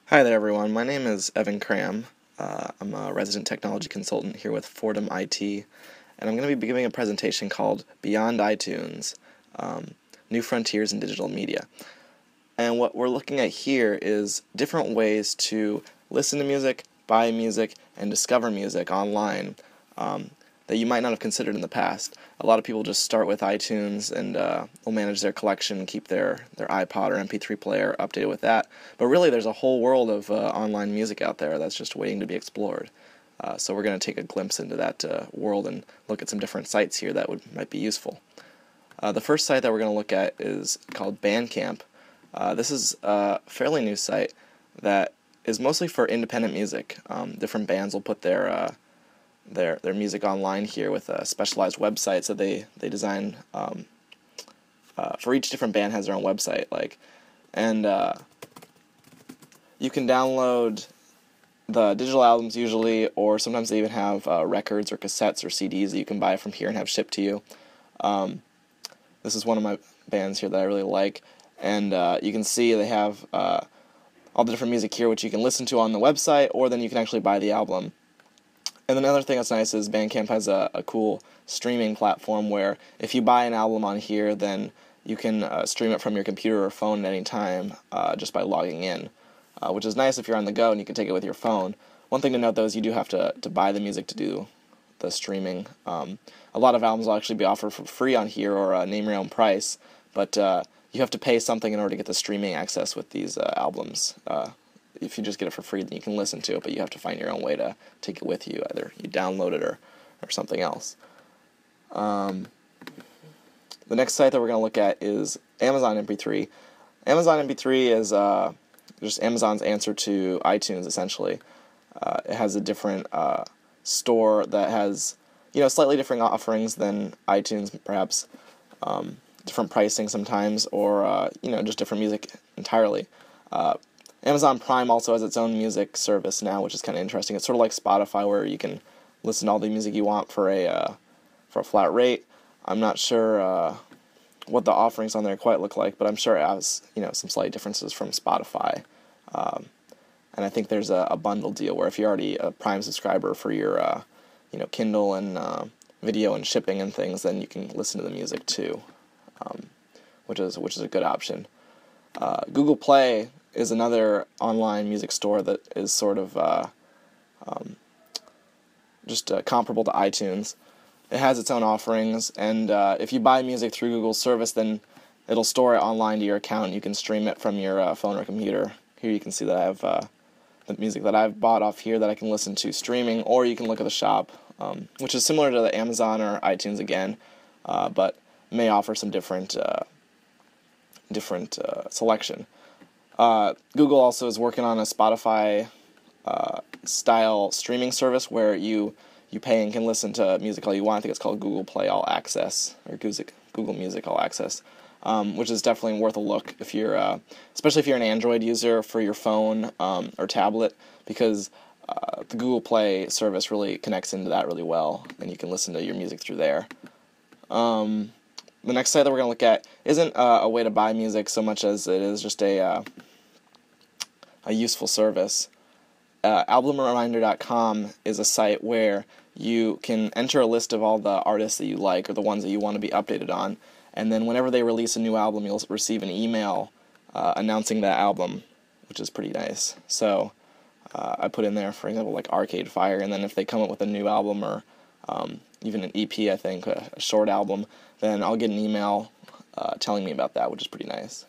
Hi there, everyone. My name is Evan Cramb. I'm a resident technology consultant here with Fordham IT, and I'm going to be giving a presentation called Beyond iTunes, New Frontiers in Digital Media. And what we're looking at here is different ways to listen to music, buy music, and discover music online that you might not have considered in the past. A lot of people just start with iTunes and will manage their collection, keep their iPod or MP3 player updated with that. But really, there's a whole world of online music out there that's just waiting to be explored. So we're going to take a glimpse into that world and look at some different sites here that might be useful. The first site that we're going to look at is called Bandcamp. This is a fairly new site that is mostly for independent music. Different bands will put their music online here with specialized websites that they design. For each different band has their own website, and you can download the digital albums usually, or sometimes they even have records or cassettes or CDs that you can buy from here and have shipped to you. This is one of my bands here that I really like, and you can see they have all the different music here which you can listen to on the website, or then you can actually buy the album. And another thing that's nice is Bandcamp has a cool streaming platform where if you buy an album on here, then you can stream it from your computer or phone at any time just by logging in, which is nice if you're on the go and you can take it with your phone. One thing to note, though, is you do have to buy the music to do the streaming. A lot of albums will actually be offered for free on here or name your own price, but you have to pay something in order to get the streaming access with these albums. If you just get it for free, then you can listen to it, but you have to find your own way to take it with you. Either you download it or something else. The next site that we're going to look at is Amazon MP3. Amazon MP3 is just Amazon's answer to iTunes, essentially. It has a different store that has slightly different offerings than iTunes, perhaps different pricing sometimes, or just different music entirely. Amazon Prime also has its own music service now, which is kind of interesting. It's sort of like Spotify, where you can listen to all the music you want for a flat rate. I'm not sure what the offerings on there quite look like, but I'm sure it has some slight differences from Spotify. And I think there's a bundle deal where if you're already a Prime subscriber for your Kindle and video and shipping and things, then you can listen to the music too, which is a good option. Google Play is another online music store that is sort of comparable to iTunes. It has its own offerings, and if you buy music through Google's service, then it'll store it online to your account, and you can stream it from your phone or computer. Here you can see that I have the music that I've bought off here that I can listen to streaming, or you can look at the shop, which is similar to the Amazon or iTunes again, but may offer some different selection. Google also is working on a Spotify style streaming service where you pay and can listen to music all you want. I think it's called Google Play All Access, or Google Music All Access, which is definitely worth a look if you're, especially if you're an Android user for your phone or tablet, because the Google Play service really connects into that really well, and you can listen to your music through there. The next site that we're going to look at isn't a way to buy music so much as it is just a useful service. AlbumReminder.com is a site where you can enter a list of all the artists that you like or the ones that you want to be updated on, and then whenever they release a new album, you'll receive an email announcing that album, which is pretty nice. So I put in there, for example, like Arcade Fire, and then if they come up with a new album or even an EP, I think, a short album, then I'll get an email telling me about that, which is pretty nice.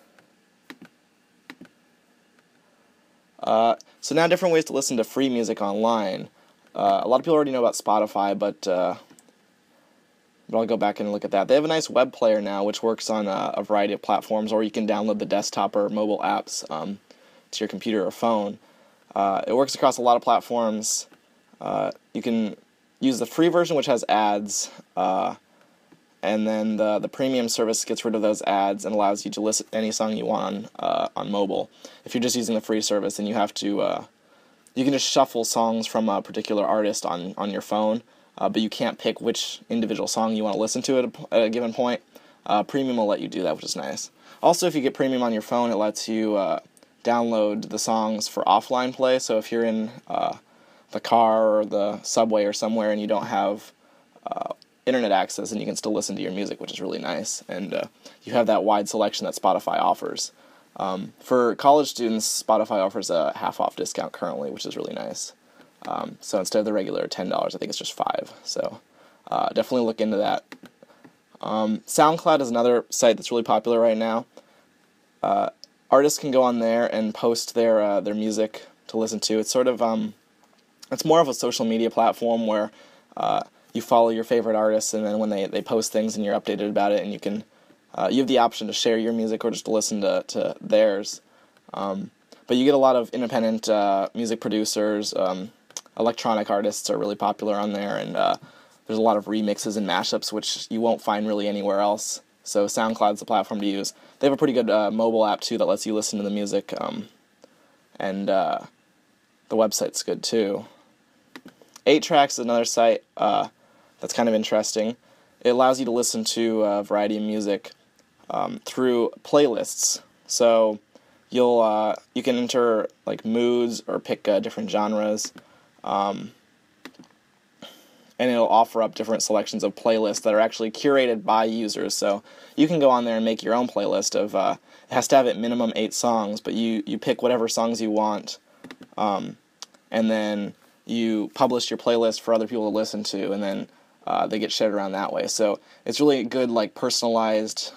So now different ways to listen to free music online. A lot of people already know about Spotify, but I'll go back and look at that. They have a nice web player now, which works on a variety of platforms, or you can download the desktop or mobile apps to your computer or phone. It works across a lot of platforms. You can use the free version, which has ads, and then the premium service gets rid of those ads and allows you to listen to any song you want on mobile. If you're just using the free service, then you have to you can just shuffle songs from a particular artist on your phone, but you can't pick which individual song you want to listen to at a given point. Premium will let you do that, which is nice. Also, if you get premium on your phone, it lets you download the songs for offline play. So if you're in the car or the subway or somewhere and you don't have internet access, and you can still listen to your music, which is really nice. And you have that wide selection that Spotify offers. For college students, Spotify offers a half-off discount currently, which is really nice. So instead of the regular $10, I think it's just $5. So definitely look into that. SoundCloud is another site that's really popular right now. Artists can go on there and post their music to listen to. It's sort of it's more of a social media platform where you follow your favorite artists, and then when they post things and you're updated about it, and you have the option to share your music or just to listen to theirs. But you get a lot of independent music producers. Electronic artists are really popular on there, and there's a lot of remixes and mashups, which you won't find really anywhere else. So SoundCloud's the platform to use. They have a pretty good mobile app, too, that lets you listen to the music, and the website's good, too. 8Tracks is another site that's kind of interesting. It allows you to listen to a variety of music through playlists. So you can enter like moods or pick different genres, and it'll offer up different selections of playlists that are actually curated by users. So you can go on there and make your own playlist of it has to have at minimum 8 songs, but you pick whatever songs you want, and then you publish your playlist for other people to listen to, and then they get shared around that way. So it's really good, like, personalized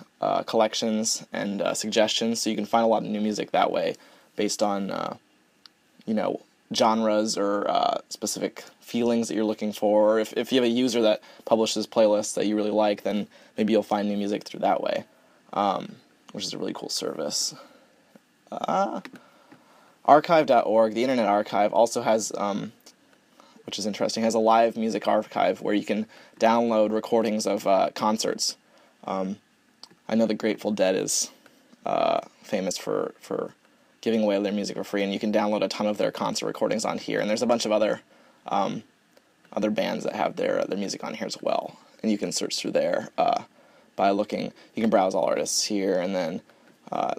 collections and suggestions, so you can find a lot of new music that way based on, genres or specific feelings that you're looking for. Or if you have a user that publishes playlists that you really like, then maybe you'll find new music through that way, which is a really cool service. Archive.org, the Internet Archive, also has which is interesting, has a live music archive where you can download recordings of concerts. I know the Grateful Dead is famous for giving away their music for free, and you can download a ton of their concert recordings on here. And there's a bunch of other bands that have their music on here as well. And you can search through there by looking. You can browse all artists here, and then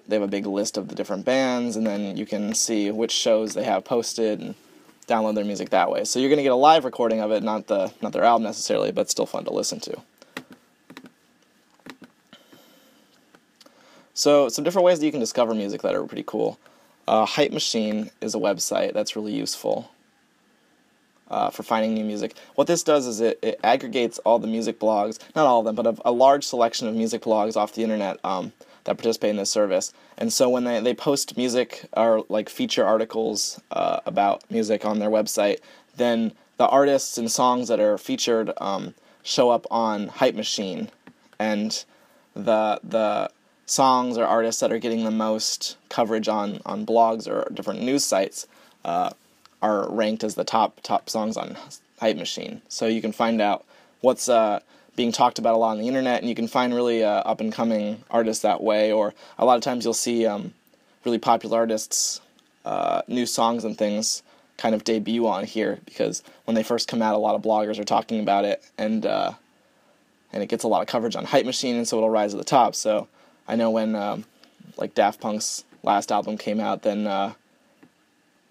they have a big list of the different bands, and then you can see which shows they have posted and download their music that way. So you're going to get a live recording of it, not their album necessarily, but still fun to listen to. So some different ways that you can discover music that are pretty cool. Hype Machine is a website that's really useful for finding new music. What this does is it aggregates all the music blogs, not all of them, but a large selection of music blogs off the internet that participate in this service. And so when they post music or like feature articles about music on their website, then the artists and songs that are featured show up on Hype Machine, and the songs or artists that are getting the most coverage on blogs or different news sites are ranked as the top songs on Hype Machine. So you can find out what's being talked about a lot on the internet, and you can find really up-and-coming artists that way, or a lot of times you'll see really popular artists' new songs and things kind of debut on here, because when they first come out, a lot of bloggers are talking about it, and it gets a lot of coverage on Hype Machine, and so it'll rise to the top. So I know when like Daft Punk's last album came out, then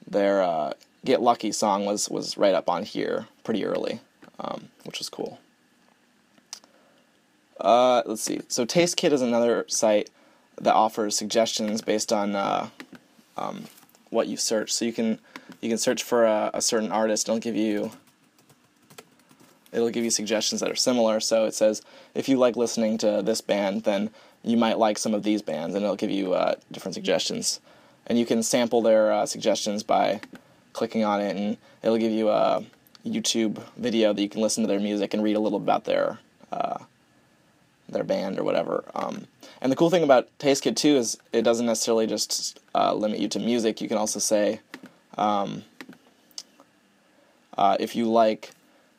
their Get Lucky song was right up on here pretty early, which was cool. Let's see. So TasteKit is another site that offers suggestions based on what you search. So you can search for a certain artist, and it'll give you suggestions that are similar. So it says if you like listening to this band, then you might like some of these bands, and it'll give you different suggestions. And you can sample their suggestions by clicking on it, and it'll give you a YouTube video that you can listen to their music and read a little about their band or whatever. And the cool thing about TasteKit too is it doesn't necessarily just limit you to music. You can also say if you like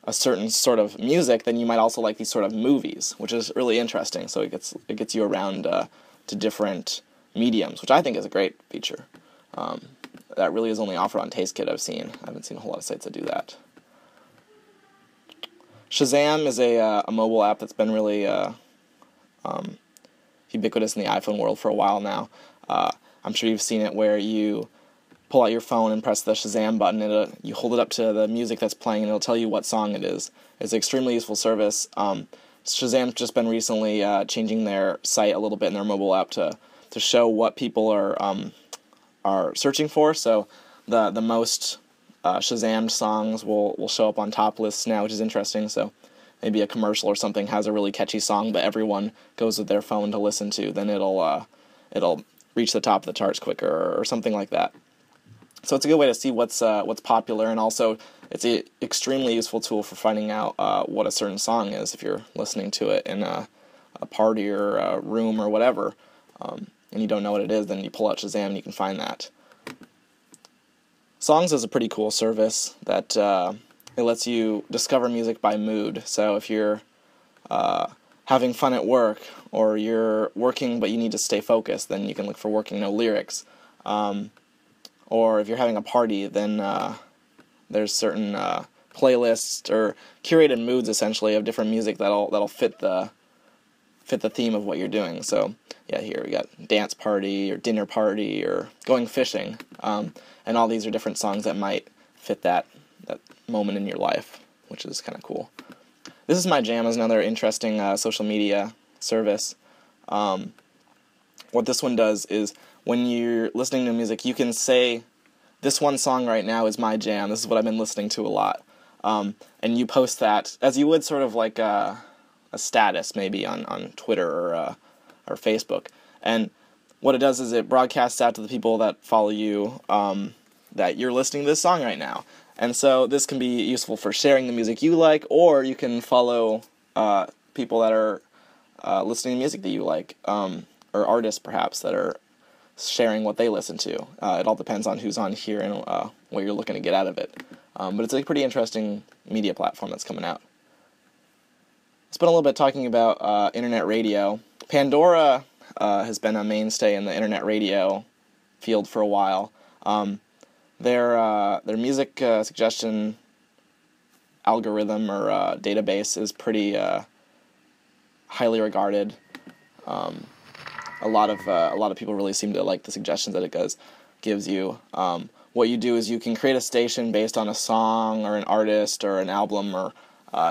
a certain sort of music, then you might also like these sort of movies, which is really interesting. So it gets you around to different mediums, which I think is a great feature. That really is only offered on TasteKit. I haven't seen a whole lot of sites that do that. Shazam is a mobile app that's been really ubiquitous in the iPhone world for a while now. I'm sure you've seen it where you pull out your phone and press the Shazam button, and you hold it up to the music that's playing, and it'll tell you what song it is. It's an extremely useful service. Shazam's just been recently changing their site a little bit in their mobile app to show what people are searching for. So the most Shazammed songs will show up on top lists now, which is interesting. So maybe a commercial or something has a really catchy song, but everyone goes with their phone to listen to, then it'll reach the top of the charts quicker or something like that. So it's a good way to see what's popular, and also it's an extremely useful tool for finding out what a certain song is if you're listening to it in a party or a room or whatever, and you don't know what it is. Then you pull out Shazam and you can find that. Songs is a pretty cool service that it lets you discover music by mood. So if you're having fun at work, or you're working but you need to stay focused, then you can look for working no lyrics. Or if you're having a party, then there's certain playlists or curated moods, essentially, of different music that'll fit the theme of what you're doing. So yeah, here we got dance party or dinner party or going fishing, and all these are different songs that might fit that moment in your life, which is kind of cool. This Is My Jam is another interesting social media service. What this one does is, when you're listening to music, you can say, this one song right now is my jam, this is what I've been listening to a lot. And you post that as you would sort of like a status maybe on Twitter or Facebook. And what it does is it broadcasts out to the people that follow you that you're listening to this song right now. And so this can be useful for sharing the music you like, or you can follow people that are listening to music that you like, or artists perhaps that are sharing what they listen to. It all depends on who's on here and what you're looking to get out of it. But it's a pretty interesting media platform that's coming out. Spent a little bit talking about internet radio. Pandora has been a mainstay in the internet radio field for a while. Their music suggestion algorithm or database is pretty highly regarded. A lot of people really seem to like the suggestions that it gives you. What you do is you can create a station based on a song or an artist or an album or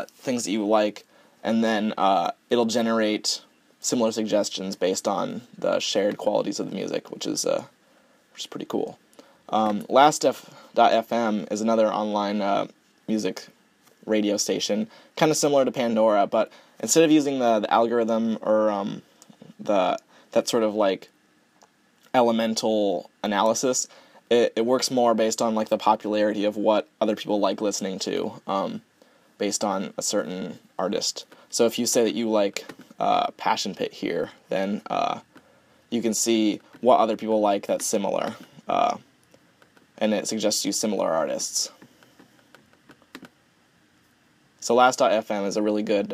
things that you like, and then it'll generate similar suggestions based on the shared qualities of the music, which is pretty cool. Last.fm is another online music radio station, kind of similar to Pandora, but instead of using the algorithm or that sort of like elemental analysis, it works more based on like the popularity of what other people like listening to, based on a certain artist. So if you say that you like Passion Pit here, then you can see what other people like that's similar, and it suggests you similar artists. So Last.fm is a really good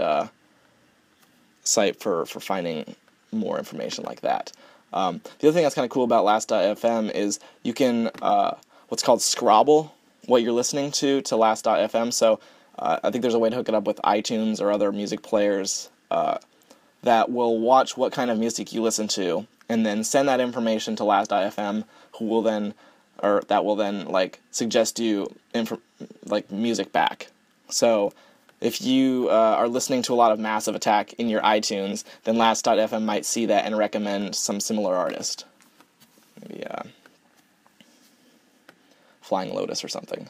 site for finding more information like that. The other thing that's kind of cool about Last.fm is you can what's called scrobble what you're listening to Last.fm. So I think there's a way to hook it up with iTunes or other music players that will watch what kind of music you listen to and then send that information to Last.fm, that will then like suggest you music back. So if you are listening to a lot of Massive Attack in your iTunes, then Last.fm might see that and recommend some similar artist. Maybe Flying Lotus or something.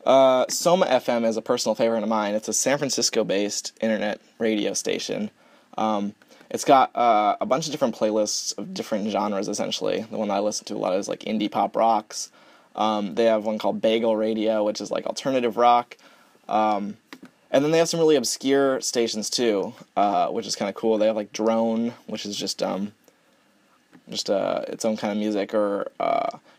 Soma FM is a personal favorite of mine. It's a San Francisco-based internet radio station. It's got a bunch of different playlists of different genres, essentially. The one I listen to a lot is like indie pop rocks. They have one called Bagel Radio, which is like alternative rock. And then they have some really obscure stations too, which is kind of cool. They have like Drone, which is just its own kind of music, or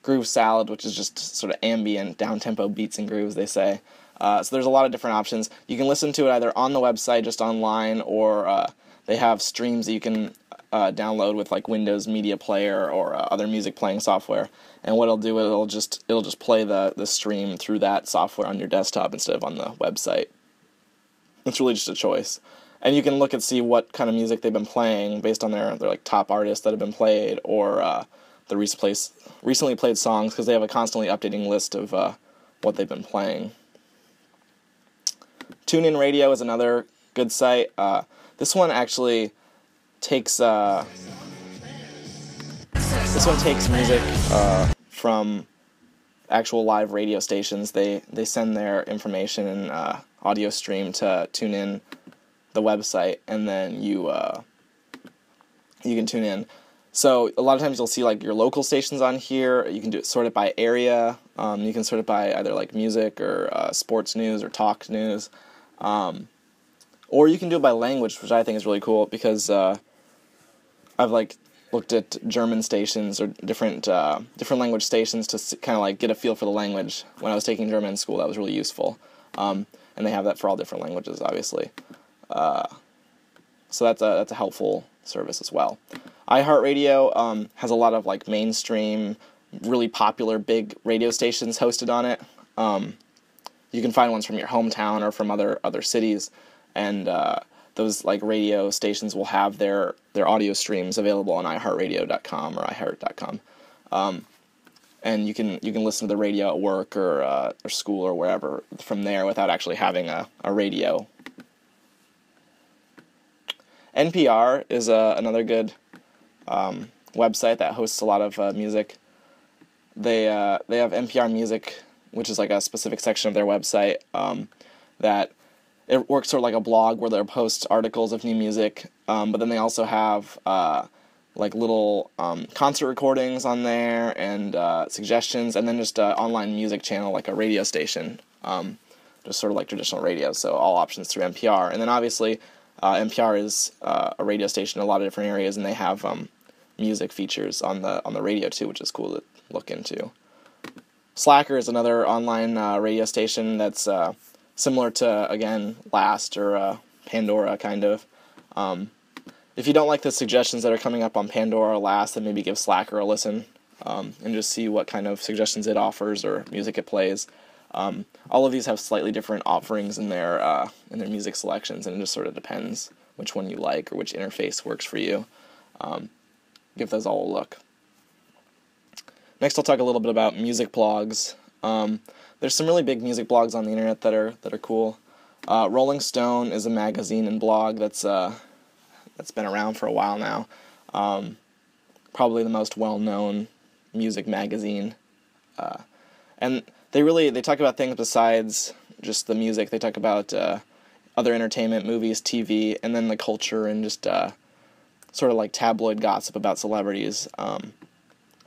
Groove Salad, which is just sort of ambient, down-tempo beats and grooves, they say. So there's a lot of different options. You can listen to it either on the website, just online, or they have streams that you can download with like Windows Media Player or other music playing software. And what it'll do, it'll just play the stream through that software on your desktop instead of on the website. It's really just a choice. And you can look and see what kind of music they've been playing based on their like top artists that have been played, or the recently played songs, because they have a constantly updating list of what they've been playing. TuneIn Radio is another good site. This one actually takes music from actual live radio stations. They send their information and audio stream to TuneIn, the website, and then you can tune in. So a lot of times you'll see like your local stations on here. You can sort it by area. You can sort it by either like music or sports news or talk news. Or you can do it by language, which I think is really cool, because I've like looked at German stations or different language stations to kind of like get a feel for the language. When I was taking German in school, that was really useful. And they have that for all different languages, obviously. So that's a helpful service as well. iHeartRadio has a lot of like mainstream, really popular big radio stations hosted on it. You can find ones from your hometown or from other cities, and those like radio stations will have their audio streams available on iHeartRadio.com or iHeart.com. And you can listen to the radio at work or school or wherever from there without actually having a radio. NPR is another good website that hosts a lot of music. They have NPR Music, which is like a specific section of their website that it works sort of like a blog where they'll post articles of new music, but then they also have like little concert recordings on there and suggestions, and then just an online music channel like a radio station, just sort of like traditional radio, so all options through NPR. And then obviously NPR is a radio station in a lot of different areas, and they have music features on the radio too, which is cool to look into. Slacker is another online radio station that's similar to, again, Last or Pandora, kind of. If you don't like the suggestions that are coming up on Pandora or Last, then maybe give Slacker a listen and just see what kind of suggestions it offers or music it plays. All of these have slightly different offerings in their music selections, and it just sort of depends which one you like or which interface works for you. Give those all a look. Next, I'll talk a little bit about music blogs. There's some really big music blogs on the internet that are cool. Rolling Stone is a magazine and blog that's been around for a while now. Probably the most well-known music magazine. And they talk about things besides just the music. They talk about other entertainment, movies, TV, and then the culture and just sort of like tabloid gossip about celebrities.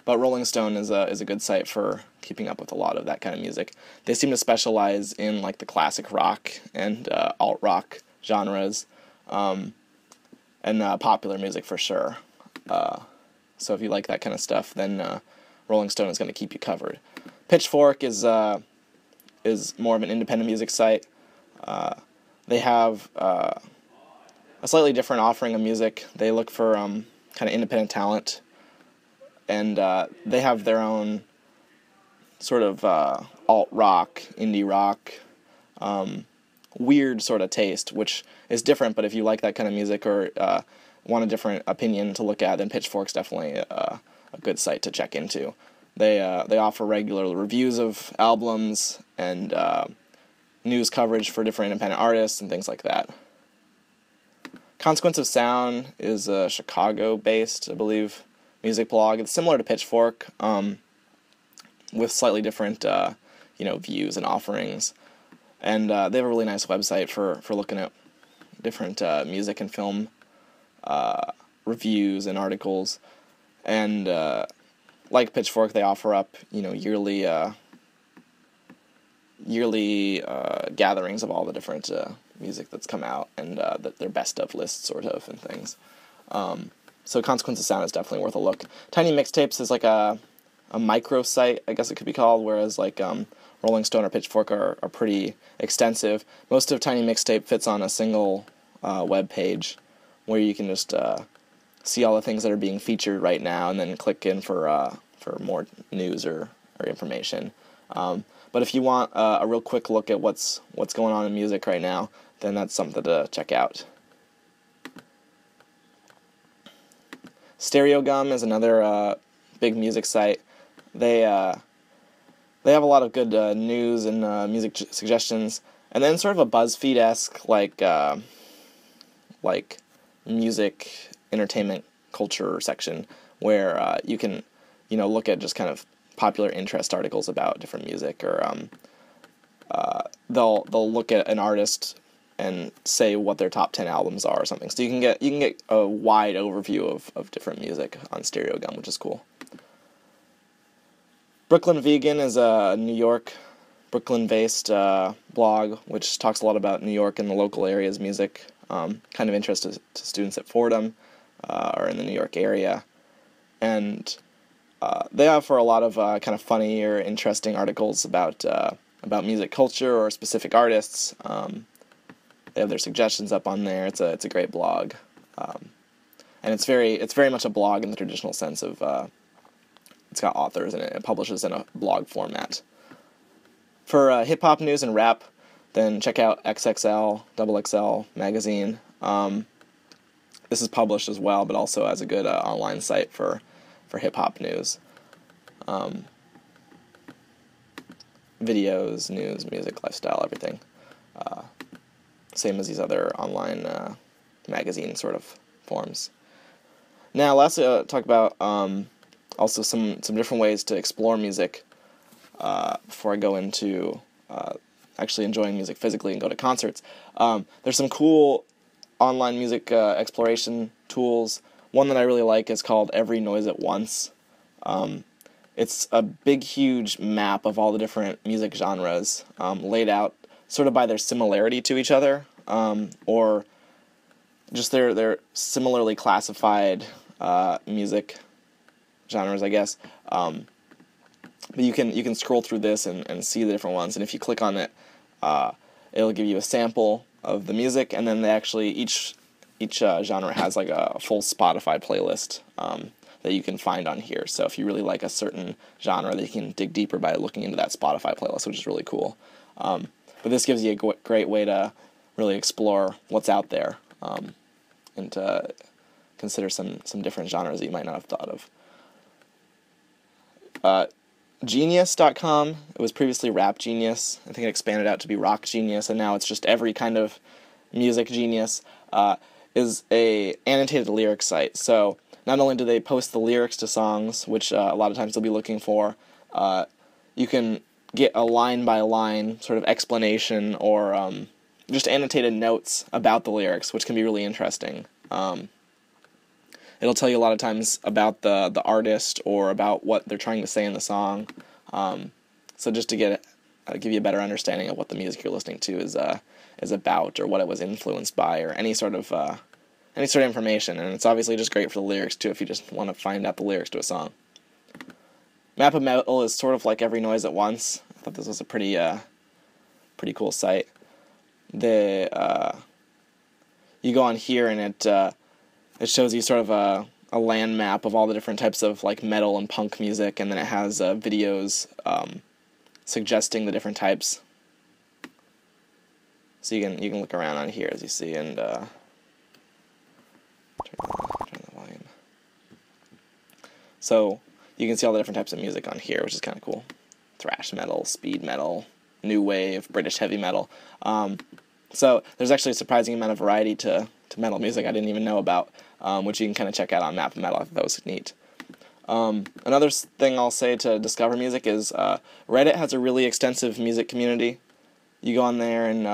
But Rolling Stone is a good site for keeping up with a lot of that kind of music. They seem to specialize in like the classic rock and alt-rock genres, and popular music for sure. So if you like that kind of stuff, then Rolling Stone is going to keep you covered. Pitchfork is more of an independent music site. They have a slightly different offering of music. They look for kind of independent talent, and they have their own sort of alt-rock, indie rock, weird sort of taste, which is different, but if you like that kind of music or want a different opinion to look at, then Pitchfork's definitely a good site to check into. They offer regular reviews of albums and news coverage for different independent artists and things like that. Consequence of Sound is a Chicago-based, I believe, music blog. It's similar to Pitchfork, with slightly different, views and offerings. And they have a really nice website for looking at different music and film reviews and articles. And like Pitchfork, they offer up, yearly gatherings of all the different music that's come out and their best of lists, sort of, and things. So Consequence of Sound is definitely worth a look. Tiny Mixtapes is like a micro site, I guess it could be called, whereas like Rolling Stone or Pitchfork are pretty extensive. Most of Tiny Mixtape fits on a single web page where you can just see all the things that are being featured right now and then click in for more news or information. But if you want a real quick look at what's going on in music right now, then that's something to check out. Stereo Gum is another big music site. They have a lot of good news and music suggestions, and then sort of a BuzzFeed-esque like music entertainment culture section where you can look at just kind of popular interest articles about different music, or they'll look at an artist and say what their top 10 albums are or something. So you can get a wide overview of different music on Stereo Gum, which is cool. Brooklyn Vegan is a Brooklyn-based blog which talks a lot about New York and the local area's music, kind of interested to students at Fordham or in the New York area. And they offer a lot of kind of funny or interesting articles about music culture or specific artists. They have their suggestions up on there. It's a great blog, and it's very much a blog in the traditional sense of it's got authors and it publishes in a blog format. For hip hop news and rap, then check out XXL magazine. This is published as well, but also as a good online site for hip hop news. Videos, news, music, lifestyle, everything. Same as these other online magazine sort of forms. Now, lastly, I'll talk about also some different ways to explore music before I go into actually enjoying music physically and go to concerts. There's some cool online music exploration tools. One that I really like is called Every Noise at Once. It's a big, huge map of all the different music genres laid out sort of by their similarity to each other, or just their similarly classified music genres, I guess. But you can scroll through this and see the different ones, and if you click on it, it'll give you a sample of the music, and then they actually each genre has like a full Spotify playlist that you can find on here. So if you really like a certain genre, you can dig deeper by looking into that Spotify playlist, which is really cool. But this gives you a great way to really explore what's out there and to consider some different genres that you might not have thought of. Genius.com, it was previously Rap Genius. I think it expanded out to be Rock Genius, and now it's just every kind of music genius, is a annotated lyrics site. So not only do they post the lyrics to songs, which a lot of times they'll be looking for, you can get a line-by-line sort of explanation or just annotated notes about the lyrics, which can be really interesting. It'll tell you a lot of times about the artist or about what they're trying to say in the song. So just to give you a better understanding of what the music you're listening to is about, or what it was influenced by, or any sort of information. And it's obviously just great for the lyrics too, if you just want to find out the lyrics to a song. Map of Metal is sort of like Every Noise at Once. I thought this was a pretty cool site. You go on here and it shows you sort of a land map of all the different types of like metal and punk music, and then it has videos suggesting the different types. So you can look around on here as you see, and turn the volume. So you can see all the different types of music on here, which is kind of cool. Thrash metal, speed metal, new wave, British heavy metal. So there's actually a surprising amount of variety to metal music I didn't even know about, which you can kind of check out on Map of Metal. I thought that was neat. Another thing I'll say to discover music is Reddit has a really extensive music community. You go on there, and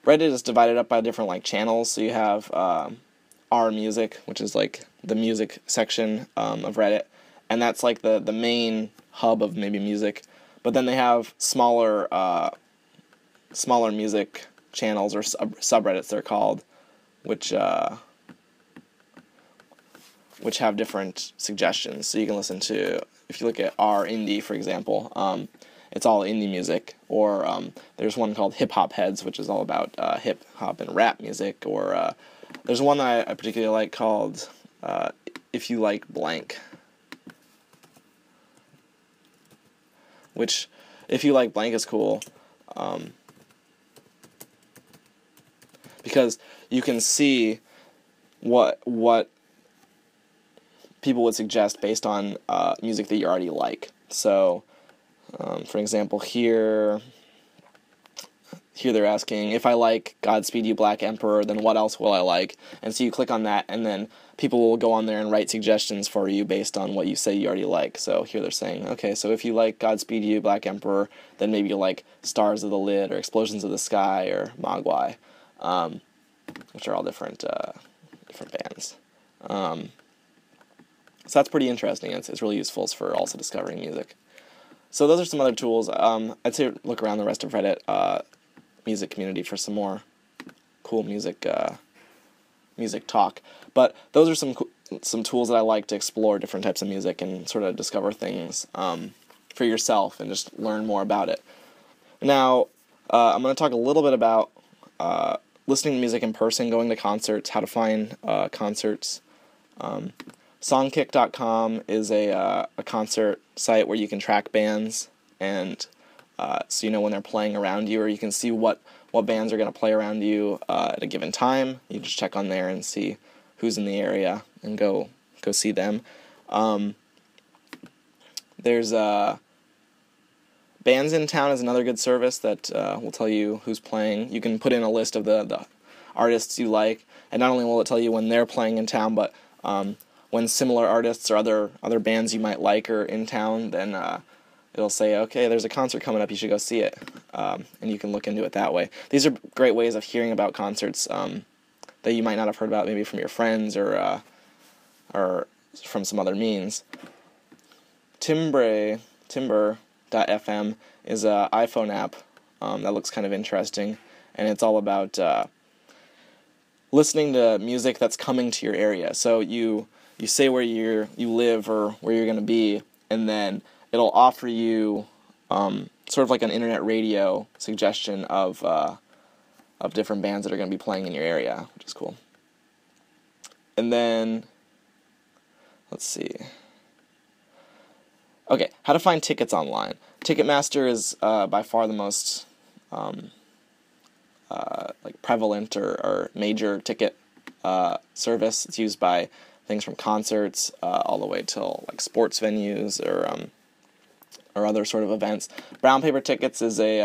Reddit is divided up by different like channels. So you have R Music, which is like the music section of Reddit, and that's like the main hub of maybe music. But then they have smaller music channels, or subreddits they're called, which have different suggestions. So you can listen to, if you look at R Indie, for example, it's all indie music. Or there's one called Hip Hop Heads, which is all about hip hop and rap music. Or there's one that I particularly like called If You Like Blank, which, If You Like Blank is cool, because you can see what people would suggest based on music that you already like. So, for example, here they're asking, if I like Godspeed You Black Emperor, then what else will I like? And so you click on that, and then people will go on there and write suggestions for you based on what you say you already like. So here they're saying, okay, so if you like Godspeed You Black Emperor, then maybe you like Stars of the Lid, or Explosions of the Sky, or Mogwai, which are all different bands. So that's pretty interesting. It's really useful for also discovering music. So those are some other tools. I'd say look around the rest of Reddit music community for some more cool music talk. But those are some tools that I like to explore different types of music and sort of discover things for yourself and just learn more about it. Now, I'm going to talk a little bit about listening to music in person, going to concerts, how to find concerts. Songkick.com is a concert site where you can track bands, and so you know when they're playing around you, or you can see what bands are going to play around you at a given time. You just check on there and see who's in the area and go see them. There's Bands in Town is another good service that will tell you who's playing. You can put in a list of the artists you like, and not only will it tell you when they're playing in town, but when similar artists or other bands you might like are in town, then it'll say, okay, there's a concert coming up, you should go see it, and you can look into it that way. These are great ways of hearing about concerts that you might not have heard about, maybe from your friends or from some other means. Timbre.fm is an iPhone app that looks kind of interesting, and it's all about listening to music that's coming to your area. So you say where you live or where you're going to be, and then it'll offer you sort of like an internet radio suggestion of different bands that are going to be playing in your area, which is cool. And then, let's see. Okay, how to find tickets online. Ticketmaster is by far the most prevalent or major ticket service. It's used by things from concerts all the way till like sports venues or other sort of events. Brown Paper Tickets is it's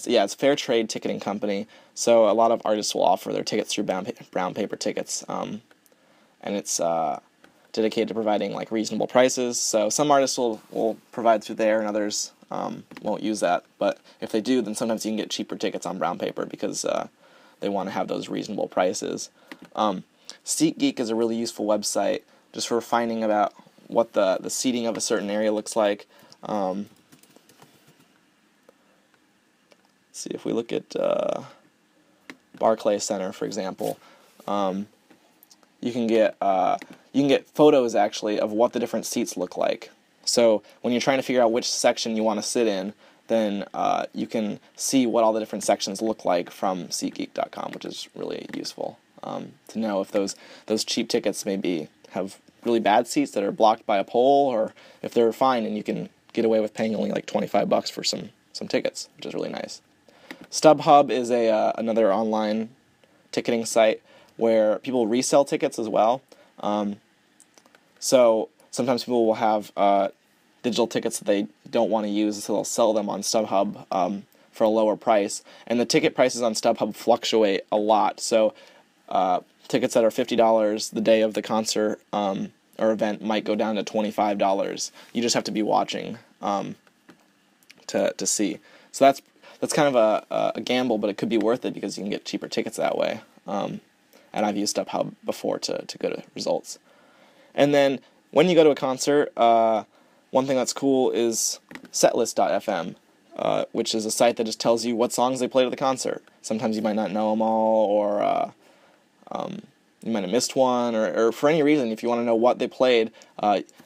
a fair trade ticketing company. So a lot of artists will offer their tickets through Brown Paper Tickets, and it's dedicated to providing like reasonable prices. So some artists will provide through there, and others won't use that. But if they do, then sometimes you can get cheaper tickets on Brown Paper because they want to have those reasonable prices. SeatGeek is a really useful website just for finding about what the seating of a certain area looks like. Let's see, if we look at Barclay Center, for example, you can get photos actually of what the different seats look like. So when you're trying to figure out which section you want to sit in, then you can see what all the different sections look like from SeatGeek.com, which is really useful to know if those cheap tickets maybe have really bad seats that are blocked by a pole, or if they're fine and you can get away with paying only like $25 for some tickets, which is really nice. StubHub is another online ticketing site where people resell tickets as well. So sometimes people will have digital tickets that they don't want to use, so they'll sell them on StubHub for a lower price. And the ticket prices on StubHub fluctuate a lot. So tickets that are $50 the day of the concert or event might go down to $25. You just have to be watching to see. So that's kind of a gamble, but it could be worth it because you can get cheaper tickets that way. And I've used StubHub before to go to results. And then when you go to a concert, one thing that's cool is setlist.fm, which is a site that just tells you what songs they played at the concert. Sometimes you might not know them all, or you might have missed one, or for any reason, if you want to know what they played,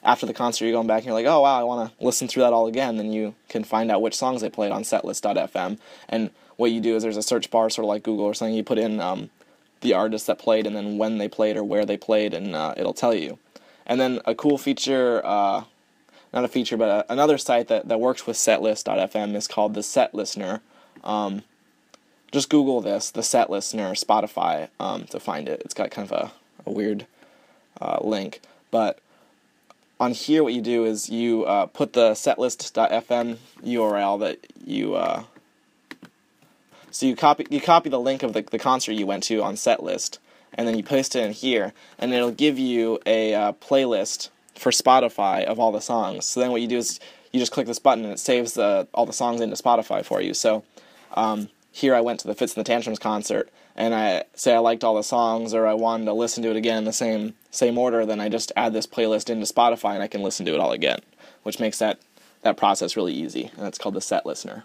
after the concert you're going back and you're like, oh wow, I want to listen through that all again, then you can find out which songs they played on setlist.fm. And what you do is there's a search bar, sort of like Google or something, you put in the artist that played and then when they played or where they played, and it'll tell you. And then a cool feature, not a feature, but another site that works with setlist.fm is called the Set Listener. Just Google this, the Set Listener, Spotify, to find it. It's got kind of a weird link. But on here, what you do is you put the setlist.fm URL that you so you copy the link of the concert you went to on setlist, and then you paste it in here, and it'll give you a playlist for Spotify of all the songs. So then what you do is you just click this button and it saves all the songs into Spotify for you. So here I went to the Fits and the Tantrums concert, and I say I liked all the songs, or I wanted to listen to it again in the same order, then I just add this playlist into Spotify and I can listen to it all again, which makes that process really easy, and that's called the set listener.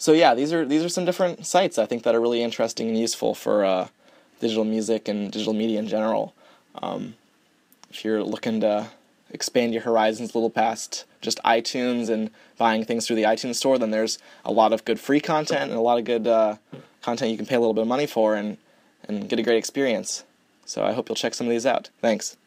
So yeah, these are some different sites I think that are really interesting and useful for digital music and digital media in general. If you're looking to expand your horizons a little past just iTunes and buying things through the iTunes store, then there's a lot of good free content and a lot of good content you can pay a little bit of money for and get a great experience. So I hope you'll check some of these out. Thanks.